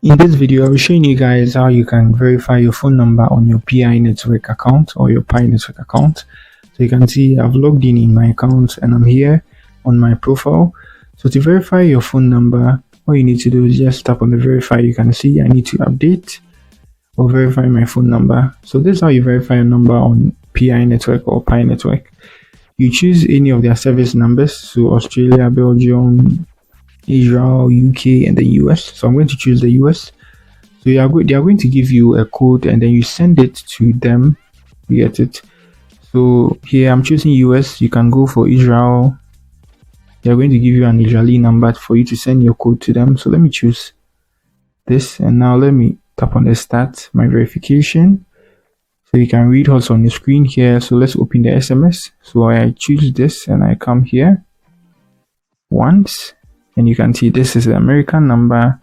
In this video, I'll be showing you guys how you can verify your phone number on your PI network account or your Pi network account. So you can see I've logged in my account and I'm here on my profile. So to verify your phone number, all you need to do is just tap on the verify. You can see I need to update or verify my phone number. So this is how you verify a number on PI network or Pi network. You choose any of their service numbers, so Australia, Belgium, Israel, UK, and the US. So I'm going to choose the US. So they are going to give you a code and then you send it to them. You get it. So here I'm choosing US. You can go for Israel. They are going to give you an Israeli number for you to send your code to them. So let me choose this, and now let me tap on the start my verification. So you can read what's on the screen here. So let's open the SMS. So I choose this and I come here once. And you can see this is the American number.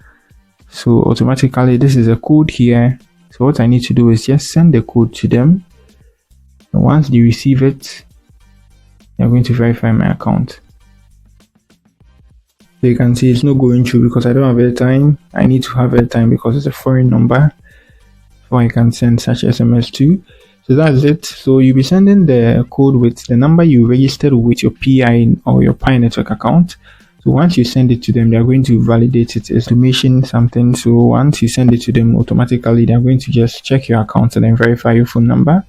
So automatically this is a code here. So what I need to do is just send the code to them. And once they receive it, they're going to verify my account. So you can see it's not going through because I don't have airtime. I need to have airtime because it's a foreign number before I can send such SMS to. So that's it. So you'll be sending the code with the number you registered with your PI or your Pi network account. So once you send it to them, they're going to validate it estimation something. So once you send it to them, automatically they're going to just check your account and then verify your phone number.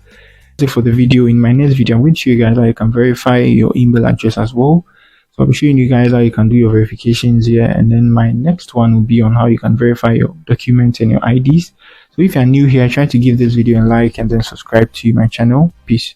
So for the video, in my next video, I'm going to show you guys how you can verify your email address as well. So I'll be showing you guys how you can do your verifications here, and then my next one will be on how you can verify your documents and your IDs. So if you're new here, try to give this video a like and then subscribe to my channel. Peace.